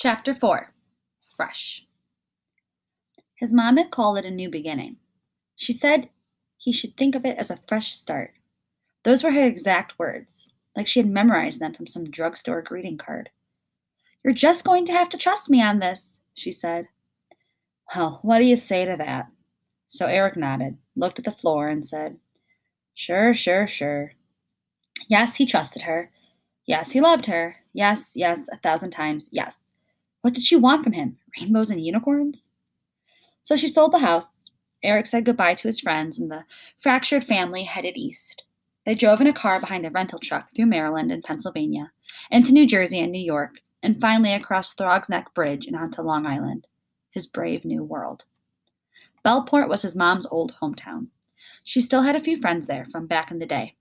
Chapter 4. Fresh. His mom had called it a new beginning. She said he should think of it as a fresh start. Those were her exact words, like she had memorized them from some drugstore greeting card. "You're just going to have to trust me on this," she said. "Well, what do you say to that?" So Eric nodded, looked at the floor, and said, "Sure, sure, sure." Yes, he trusted her. Yes, he loved her. Yes, yes, 1,000 times, yes. What did she want from him? Rainbows and unicorns? So she sold the house. Eric said goodbye to his friends, and the fractured family headed east. They drove in a car behind a rental truck through Maryland and Pennsylvania, into New Jersey and New York, and finally across Throgs Neck Bridge and onto Long Island, his brave new world. Bellport was his mom's old hometown. She still had a few friends there from back in the day.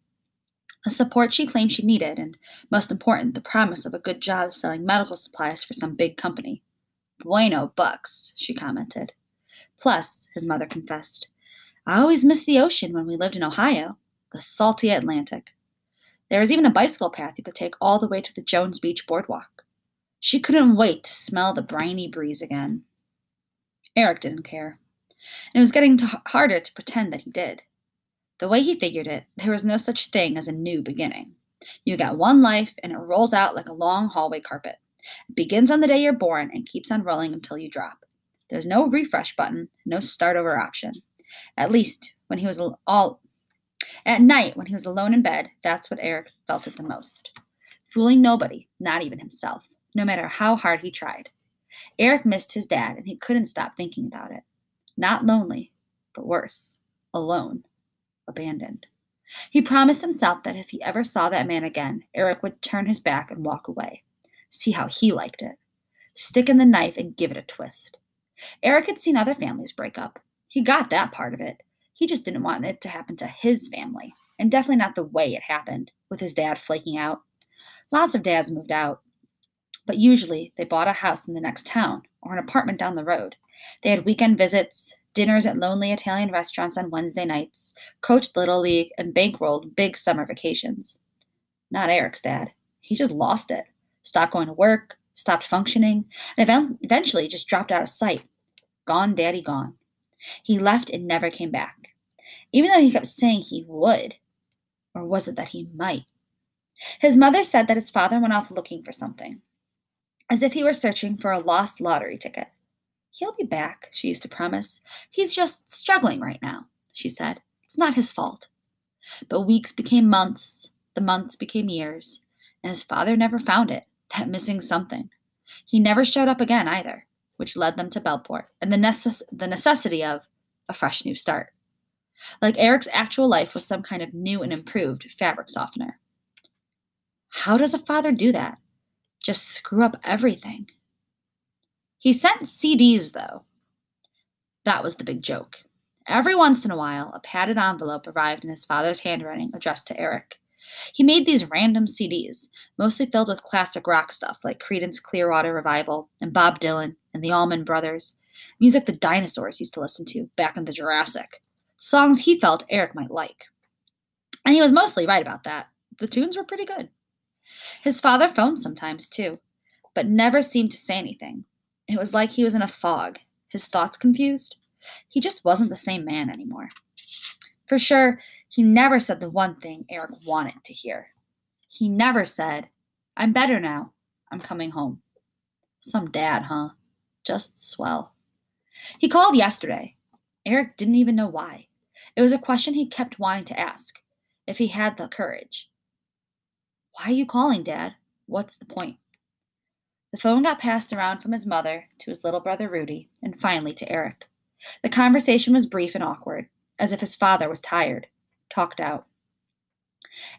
The support she claimed she needed, and, most important, the promise of a good job selling medical supplies for some big company. "Bueno bucks," she commented. "Plus," his mother confessed, "I always missed the ocean when we lived in Ohio, the salty Atlantic. There was even a bicycle path you could take all the way to the Jones Beach boardwalk." She couldn't wait to smell the briny breeze again. Eric didn't care, and it was getting harder to pretend that he did. The way he figured it, there was no such thing as a new beginning. You got one life, and it rolls out like a long hallway carpet. It begins on the day you're born and keeps on rolling until you drop. There's no refresh button, no start over option. At least, when he was at night, when he was alone in bed, that's what Eric felt it the most. Fooling nobody, not even himself, no matter how hard he tried. Eric missed his dad, and he couldn't stop thinking about it. Not lonely, but worse, alone. Abandoned. He promised himself that if he ever saw that man again, Eric would turn his back and walk away. See how he liked it. Stick in the knife and give it a twist. Eric had seen other families break up. He got that part of it. He just didn't want it to happen to his family, and definitely not the way it happened, with his dad flaking out. Lots of dads moved out, but usually they bought a house in the next town or an apartment down the road. They had weekend visits, dinners at lonely Italian restaurants on Wednesday nights, coached Little League, and bankrolled big summer vacations. Not Eric's dad. He just lost it. Stopped going to work, stopped functioning, and eventually just dropped out of sight. Gone, daddy, gone. He left and never came back, even though he kept saying he would. Or was it that he might? His mother said that his father went off looking for something, as if he were searching for a lost lottery ticket. "He'll be back," she used to promise. "He's just struggling right now," she said. "It's not his fault." But weeks became months, the months became years, and his father never found it, that missing something. He never showed up again either, which led them to Bellport and the necessity of a fresh new start. Like Eric's actual life was some kind of new and improved fabric softener. How does a father do that? Just screw up everything. He sent CDs, though. That was the big joke. Every once in a while, a padded envelope arrived in his father's handwriting addressed to Eric. He made these random CDs, mostly filled with classic rock stuff like Creedence Clearwater Revival and Bob Dylan and the Allman Brothers, music the dinosaurs used to listen to back in the Jurassic, songs he felt Eric might like. And he was mostly right about that. The tunes were pretty good. His father phoned sometimes, too, but never seemed to say anything. It was like he was in a fog, his thoughts confused. He just wasn't the same man anymore. For sure, he never said the one thing Eric wanted to hear. He never said, "I'm better now. I'm coming home." Some dad, huh? Just swell. He called yesterday. Eric didn't even know why. It was a question he kept wanting to ask, if he had the courage. "Why are you calling, Dad? What's the point?" The phone got passed around from his mother to his little brother Rudy, and finally to Eric. The conversation was brief and awkward, as if his father was tired, talked out.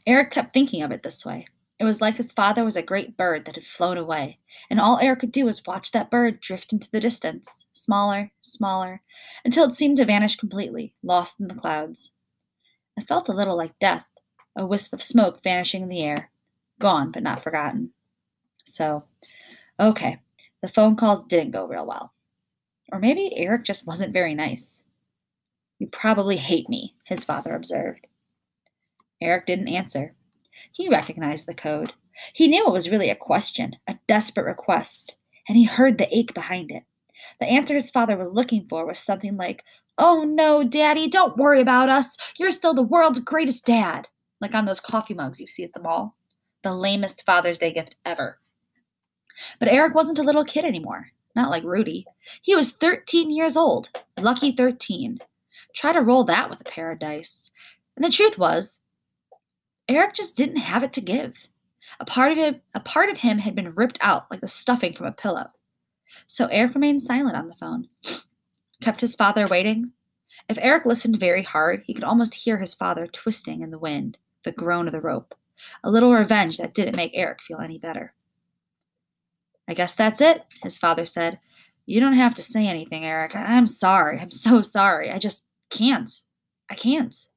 Eric kept thinking of it this way. It was like his father was a great bird that had flown away, and all Eric could do was watch that bird drift into the distance, smaller, smaller, until it seemed to vanish completely, lost in the clouds. It felt a little like death, a wisp of smoke vanishing in the air, gone but not forgotten. So, okay, the phone calls didn't go real well. Or maybe Eric just wasn't very nice. "You probably hate me," his father observed. Eric didn't answer. He recognized the code. He knew it was really a question, a desperate request, and he heard the ache behind it. The answer his father was looking for was something like, "Oh no, Daddy, don't worry about us. You're still the world's greatest dad." Like on those coffee mugs you see at the mall. The lamest Father's Day gift ever. But Eric wasn't a little kid anymore. Not like Rudy. He was 13 years old. Lucky 13. Try to roll that with a pair of dice. And the truth was, Eric just didn't have it to give. A part of him had been ripped out like the stuffing from a pillow. So Eric remained silent on the phone, kept his father waiting. If Eric listened very hard, he could almost hear his father twisting in the wind, the groan of the rope. A little revenge that didn't make Eric feel any better. "I guess that's it," his father said. "You don't have to say anything, Eric. I'm sorry. I'm so sorry. I just can't. I can't."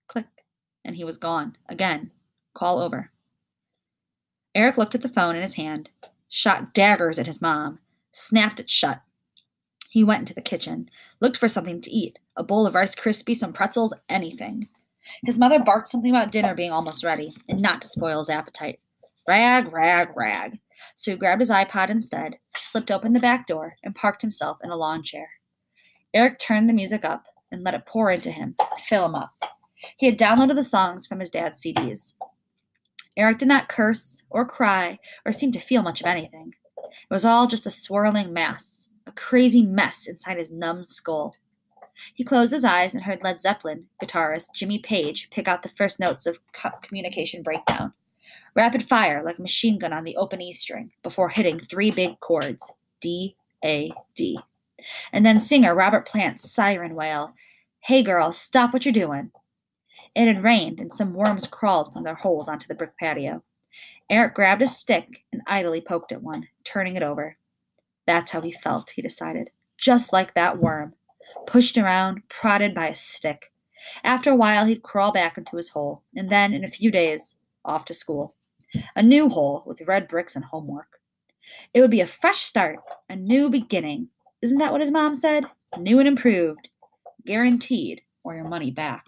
Click. And he was gone. Again. Call over. Eric looked at the phone in his hand, shot daggers at his mom, snapped it shut. He went into the kitchen, looked for something to eat, a bowl of Rice Krispies, some pretzels, anything. His mother barked something about dinner being almost ready, and not to spoil his appetite. Rag, rag, rag. So he grabbed his iPod instead, slipped open the back door, and parked himself in a lawn chair. Eric turned the music up and let it pour into him, fill him up. He had downloaded the songs from his dad's CDs. Eric did not curse or cry or seem to feel much of anything. It was all just a swirling mass, a crazy mess inside his numb skull. He closed his eyes and heard Led Zeppelin guitarist Jimmy Page pick out the first notes of Communication Breakdown. Rapid fire like a machine gun on the open E string before hitting 3 big chords, D, A, D. And then singer Robert Plant's siren wail, "Hey girl, stop what you're doing." It had rained and some worms crawled from their holes onto the brick patio. Eric grabbed a stick and idly poked at one, turning it over. That's how he felt, he decided. Just like that worm. Pushed around, prodded by a stick. After a while, he'd crawl back into his hole, and then, in a few days, off to school. A new hole with red bricks and homework. It would be a fresh start, a new beginning. Isn't that what his mom said? New and improved. Guaranteed, or your money back.